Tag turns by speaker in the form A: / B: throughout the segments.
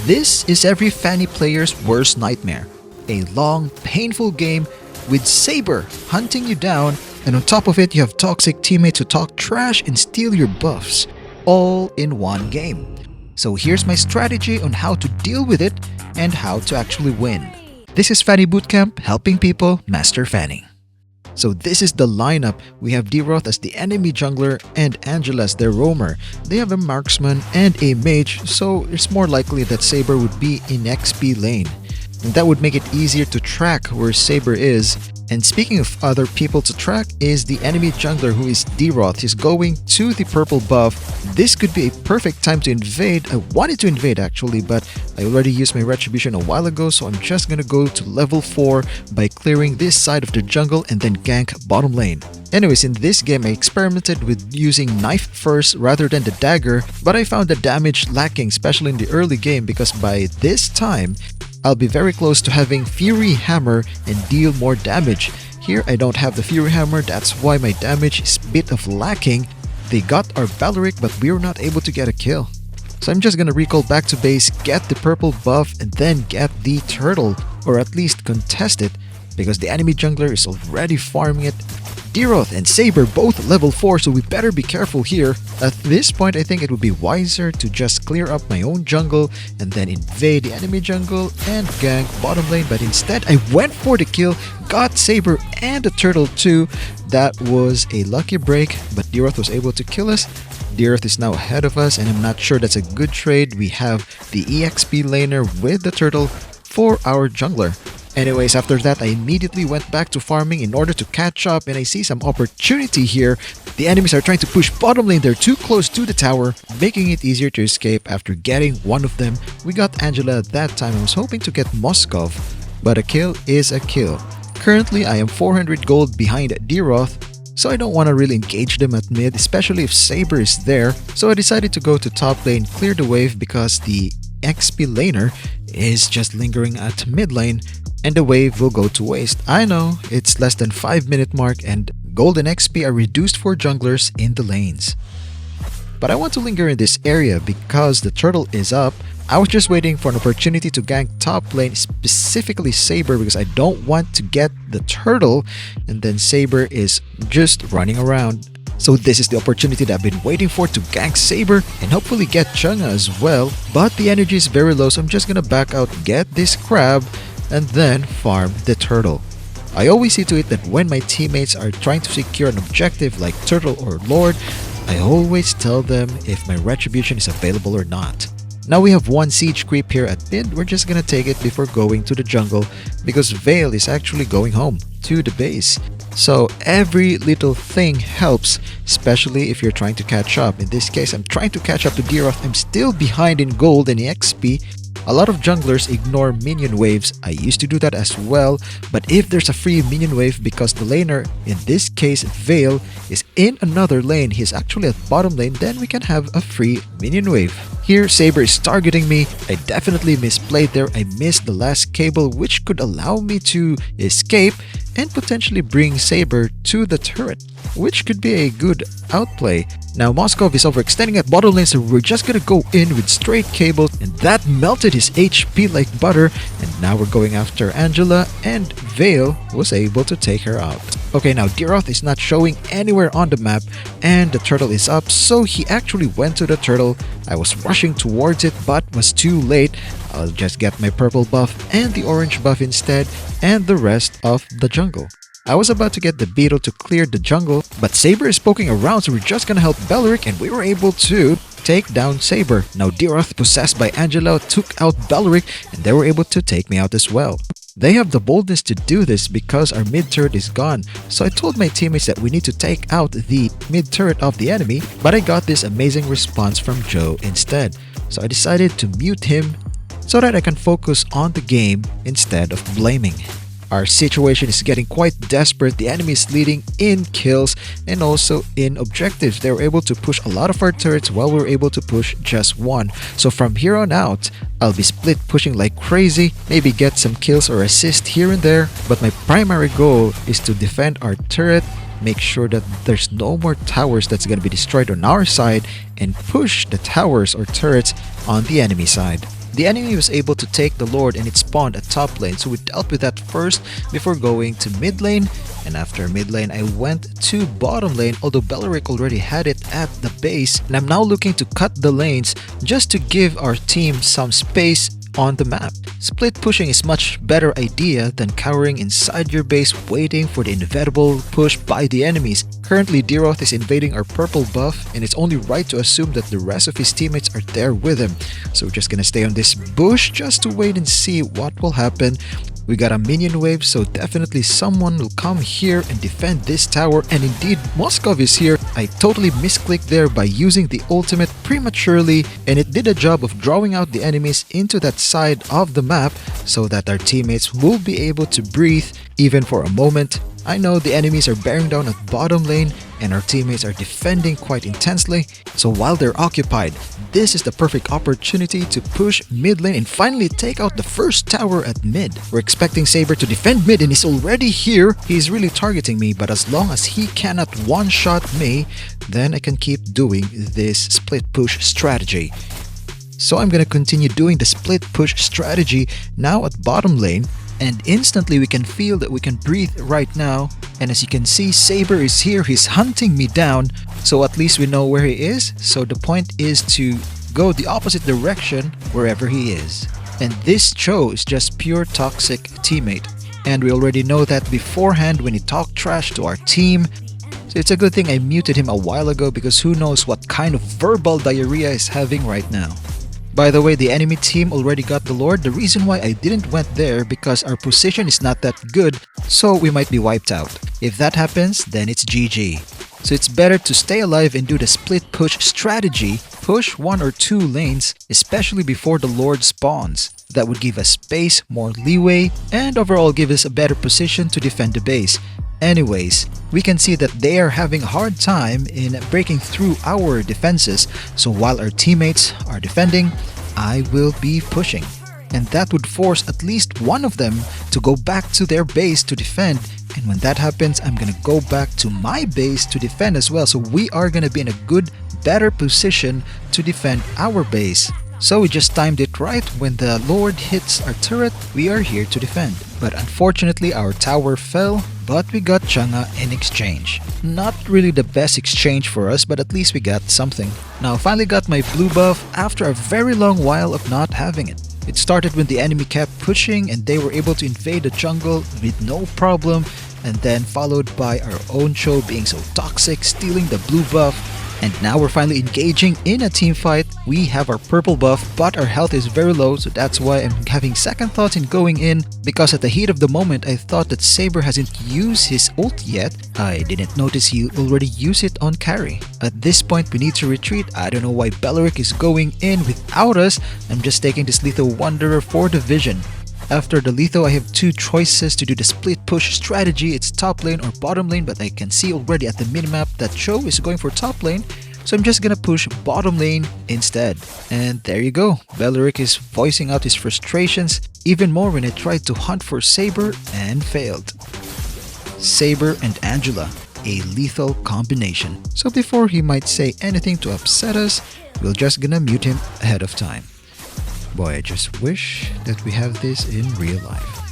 A: This is every Fanny player's worst nightmare. A long, painful game with Saber hunting you down, and on top of it you have toxic teammates who talk trash and steal your buffs, all in one game. So here's my strategy on how to deal with it and how to actually win. This is Fanny Bootcamp, helping people master Fanny. So this is the lineup. We have D-Roth as the enemy jungler and Angela as their roamer. They have a marksman and a mage, so it's more likely that Saber would be in XP lane. And that would make it easier to track where Saber is. And speaking of other people to track is the enemy jungler who is D-Roth. He's going to the purple buff. This could be a perfect time to invade. I wanted to invade actually, but I already used my retribution a while ago, so I'm just gonna go to level 4 by clearing this side of the jungle and then gank bottom lane. Anyways, in this game I experimented with using knife first rather than the dagger, but I found the damage lacking, especially in the early game, because by this time I'll be very close to having Fury Hammer and deal more damage. Here I don't have the Fury Hammer, that's why my damage is a bit of lacking. They got our Valoric, but we were not able to get a kill. So I'm just gonna recall back to base, get the purple buff, and then get the turtle, or at least contest it, because the enemy jungler is already farming it. D-Roth and Saber both level 4, so we better be careful here. At this point, I think it would be wiser to just clear up my own jungle and then invade the enemy jungle and gank bottom lane, but instead I went for the kill, got Saber and the turtle too. That was a lucky break, but D-Roth was able to kill us. D-Roth is now ahead of us, and I'm not sure that's a good trade. We have the EXP laner with the turtle for our jungler. Anyways, after that, I immediately went back to farming in order to catch up, and I see some opportunity here. The enemies are trying to push bottom lane. They're too close to the tower, making it easier to escape after getting one of them. We got Angela at that time. I was hoping to get Moskov, but a kill is a kill. Currently, I am 400 gold behind D-Roth, so I don't want to really engage them at mid, especially if Saber is there. So I decided to go to top lane, clear the wave, because the XP laner is just lingering at mid lane, and the wave will go to waste. I know, it's less than 5-minute mark and gold and XP are reduced for junglers in the lanes. But I want to linger in this area because the turtle is up. I was just waiting for an opportunity to gank top lane, specifically Saber, because I don't want to get the turtle and then Saber is just running around. So this is the opportunity that I've been waiting for, to gank Saber and hopefully get Chunga as well. But the energy is very low, so I'm just gonna back out, get this crab, and then farm the turtle. I always see to it that when my teammates are trying to secure an objective like turtle or lord, I always tell them if my retribution is available or not. Now we have one siege creep here at mid. We're just gonna take it before going to the jungle because Vale is actually going home to the base. So every little thing helps, especially if you're trying to catch up. In this case, I'm trying to catch up to D-Roth. I'm still behind in gold and XP. A lot of junglers ignore minion waves. I used to do that as well, but if there's a free minion wave, because the laner, in this case Vale, is in another lane, he's actually at bottom lane, then we can have a free minion wave. Here Saber is targeting me. I definitely misplayed there. I missed the last cable, which could allow me to escape and potentially bring Saber to the turret, which could be a good outplay. Now Moskov is overextending at bottom lane, so we're just gonna go in with straight cables, and that melted his HP like butter. And now we're going after Angela, and Vale was able to take her out. Okay, now D-Roth is not showing anywhere on the map, and the turtle is up, so he actually went to the turtle. I was rushing towards it, but was too late. I'll just get my purple buff and the orange buff instead, and the rest of the jungle. I was about to get the beetle to clear the jungle, but Saber is poking around, so we're just gonna help Valoric, and we were able to take down Saber. Now D-Roth, possessed by Angela, took out Valoric, and they were able to take me out as well. They have the boldness to do this because our mid turret is gone, so I told my teammates that we need to take out the mid turret of the enemy, but I got this amazing response from Joe instead. So I decided to mute him so that I can focus on the game instead of blaming. Our situation is getting quite desperate. The enemy is leading in kills and also in objectives. They were able to push a lot of our turrets while we were able to push just one. So from here on out, I'll be split pushing like crazy, maybe get some kills or assist here and there. But my primary goal is to defend our turret, make sure that there's no more towers that's going to be destroyed on our side, and push the towers or turrets on the enemy side. The enemy was able to take the Lord and it spawned at top lane, so we dealt with that first before going to mid lane, and after mid lane I went to bottom lane, although Beleric already had it at the base, and I'm now looking to cut the lanes just to give our team some space on the map. Split pushing is much better idea than cowering inside your base waiting for the inevitable push by the enemies. Currently Diroth is invading our purple buff and it's only right to assume that the rest of his teammates are there with him. So we're just gonna stay on this bush just to wait and see what will happen. We got a minion wave, so definitely someone will come here and defend this tower, and indeed Moskov is here. I totally misclicked there by using the ultimate prematurely, and it did a job of drawing out the enemies into that side of the map so that our teammates will be able to breathe even for a moment. I know the enemies are bearing down at bottom lane and our teammates are defending quite intensely, so while they're occupied, this is the perfect opportunity to push mid lane and finally take out the first tower at mid. We're expecting Saber to defend mid and he's already here. He's really targeting me, but as long as he cannot one-shot me, then I can keep doing this split push strategy. So I'm gonna continue doing the split push strategy now at bottom lane, and instantly we can feel that we can breathe right now. And as you can see, Saber is here, he's hunting me down, so at least we know where he is. So the point is to go the opposite direction wherever he is. And this Cho is just pure toxic teammate, and we already know that beforehand when he talked trash to our team. So it's a good thing I muted him a while ago, because who knows what kind of verbal diarrhea he's having right now. By the way, the enemy team already got the Lord. The reason why I didn't went there because our position is not that good, so we might be wiped out. If that happens, then it's GG. So it's better to stay alive and do the split push strategy, push 1 or 2 lanes, especially before the Lord spawns. That would give us space, more leeway, and overall give us a better position to defend the base. Anyways, we can see that they are having a hard time in breaking through our defenses, so while our teammates are defending, I will be pushing. And that would force at least one of them to go back to their base to defend, and when that happens, I'm gonna go back to my base to defend as well, so we are gonna be in a good, better position to defend our base. So we just timed it right. When the Lord hits our turret, we are here to defend. But unfortunately, our tower fell, but we got Chang'e in exchange. Not really the best exchange for us, but at least we got something. Now I finally got my blue buff after a very long while of not having it. It started when the enemy kept pushing and they were able to invade the jungle with no problem, and then followed by our own Cho being so toxic, stealing the blue buff. And now we're finally engaging in a team fight. We have our purple buff, but our health is very low, so that's why I'm having second thoughts in going in, because at the heat of the moment I thought that Saber hasn't used his ult yet. I didn't notice he already used it on carry. At this point we need to retreat. I don't know why Beleric is going in without us. I'm just taking this Lethal Wanderer for the vision. After the Letho, I have 2 choices to do the split push strategy. It's top lane or bottom lane, but I can see already at the minimap that Cho is going for top lane, so I'm just gonna push bottom lane instead. And there you go, Beleric is voicing out his frustrations even more when I tried to hunt for Saber and failed. Saber and Angela, a lethal combination. So before he might say anything to upset us, we're just gonna mute him ahead of time. Boy, I just wish that we have this in real life.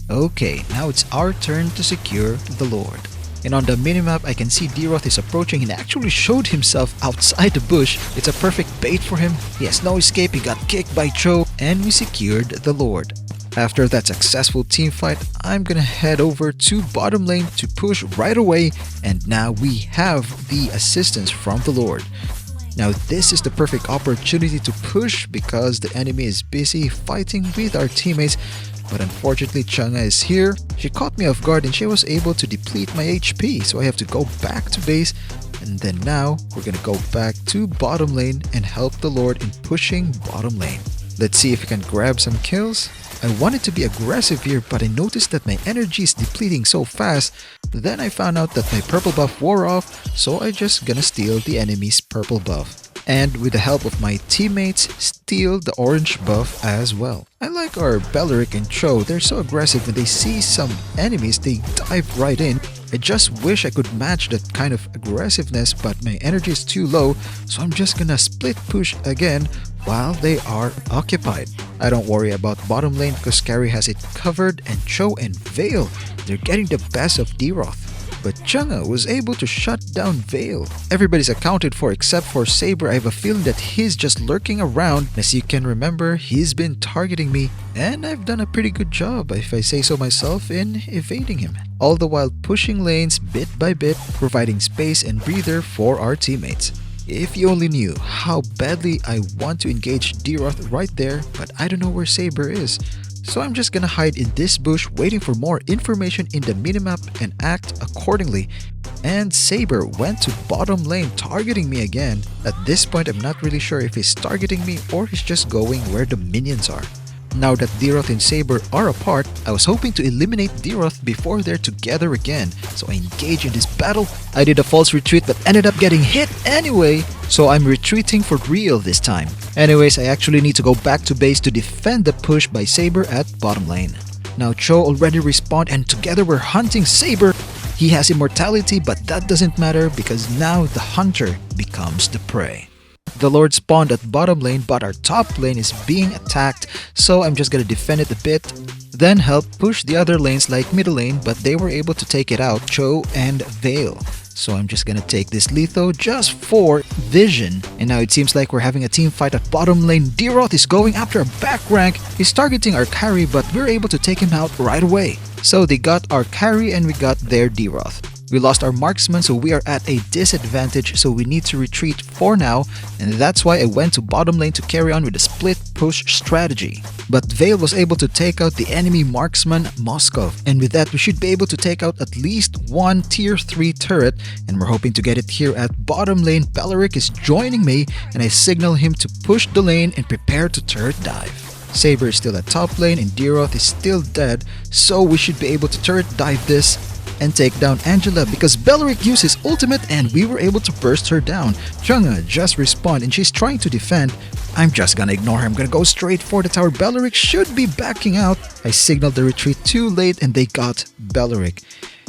A: Okay, now it's our turn to secure the Lord. And on the minimap, I can see Diroth is approaching and actually showed himself outside the bush. It's a perfect bait for him. He has no escape, he got kicked by Cho, and we secured the Lord. After that successful team fight, I'm gonna head over to bottom lane to push right away, and now we have the assistance from the Lord. Now this is the perfect opportunity to push because the enemy is busy fighting with our teammates, but unfortunately Chang'e is here. She caught me off guard and she was able to deplete my HP, so I have to go back to base, and then now we're gonna go back to bottom lane and help the Lord in pushing bottom lane. Let's see if we can grab some kills. I wanted to be aggressive here, but I noticed that my energy is depleting so fast. Then I found out that my purple buff wore off, so I just gonna steal the enemy's purple buff. And with the help of my teammates, steal the orange buff as well. I like our Beleric and Cho. They're so aggressive. When they see some enemies, they dive right in. I just wish I could match that kind of aggressiveness, but my energy is too low, so I'm just gonna split push again while they are occupied. I don't worry about bottom lane because Carry has it covered, and Cho and Vale, they're getting the best of D-Roth. But Chang'e was able to shut down Vale. Everybody's accounted for except for Saber. I have a feeling that he's just lurking around. As you can remember, he's been targeting me, and I've done a pretty good job, if I say so myself, in evading him. All the while pushing lanes bit by bit, providing space and breather for our teammates. If you only knew how badly I want to engage D-Roth right there, but I don't know where Saber is. So I'm just gonna hide in this bush waiting for more information in the minimap and act accordingly. And Saber went to bottom lane targeting me again. At this point, I'm not really sure if he's targeting me or he's just going where the minions are. Now that D-Roth and Saber are apart, I was hoping to eliminate D-Roth before they're together again. So I engaged in this battle. I did a false retreat but ended up getting hit anyway. So I'm retreating for real this time. Anyways, I actually need to go back to base to defend the push by Saber at bottom lane. Now Cho already respawned and together we're hunting Saber. He has immortality but that doesn't matter because now the hunter becomes the prey. The Lord spawned at bottom lane but our top lane is being attacked, so I'm just gonna defend it a bit, then help push the other lanes like middle lane, but they were able to take it out, Cho and Vale. So I'm just gonna take this Letho just for vision. And now it seems like we're having a team fight at bottom lane. D-Roth is going after a back rank. He's targeting our carry but we're able to take him out right away. So they got our carry and we got their D-Roth. We lost our marksman, so we are at a disadvantage, so we need to retreat for now, and that's why I went to bottom lane to carry on with the split push strategy. But Vale was able to take out the enemy marksman Moskov, and with that we should be able to take out at least one tier 3 turret, and we're hoping to get it here at bottom lane. Beleric is joining me, and I signal him to push the lane and prepare to turret dive. Saber is still at top lane and D-Roth is still dead, so we should be able to turret dive this and take down Angela because Beleric used his ultimate and we were able to burst her down. Chang'e just respawned and she's trying to defend. I'm just gonna ignore her. I'm gonna go straight for the tower. Beleric should be backing out. I signaled the retreat too late and they got Beleric.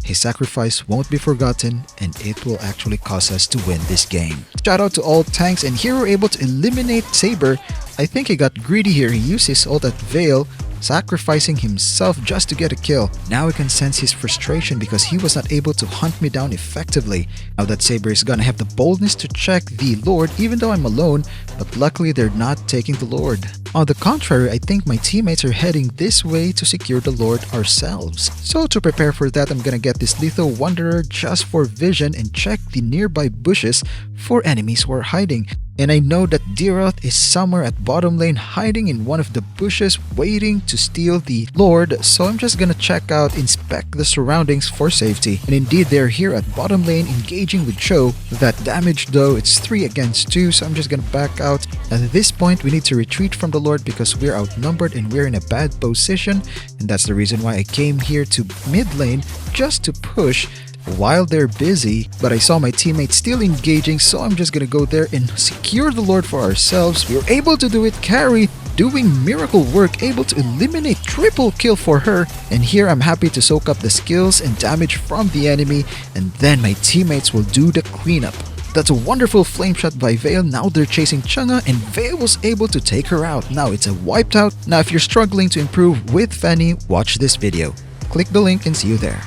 A: His sacrifice won't be forgotten and it will actually cause us to win this game. Shout out to all tanks, and here we're able to eliminate Saber. I think he got greedy here. He used his ult at Vale, sacrificing himself just to get a kill. Now I can sense his frustration because he was not able to hunt me down effectively. Now that Saber is gonna have the boldness to check the Lord even though I'm alone, but luckily they're not taking the Lord. On the contrary, I think my teammates are heading this way to secure the Lord ourselves. So to prepare for that, I'm gonna get this Lethal Wanderer just for vision and check the nearby bushes for enemies who are hiding. And I know that D-Roth is somewhere at bottom lane hiding in one of the bushes waiting to steal the Lord, so I'm just gonna check out, inspect the surroundings for safety. And indeed they're here at bottom lane engaging with Cho. That damage though, it's 3 against 2, so I'm just gonna back out. At this point we need to retreat from the Lord because we're outnumbered and we're in a bad position, and that's the reason why I came here to mid lane just to push while they're busy. But I saw my teammates still engaging, so I'm just gonna go there and secure the Lord for ourselves. We were able to do it. Carry doing miracle work, able to eliminate triple kill for her, and here I'm happy to soak up the skills and damage from the enemy, and then my teammates will do the cleanup. That's a wonderful flame shot by Vale. Now they're chasing Chang'e and Vale was able to take her out. Now it's a wiped out. Now if you're struggling to improve with Fanny, watch this video. Click the link and see you there.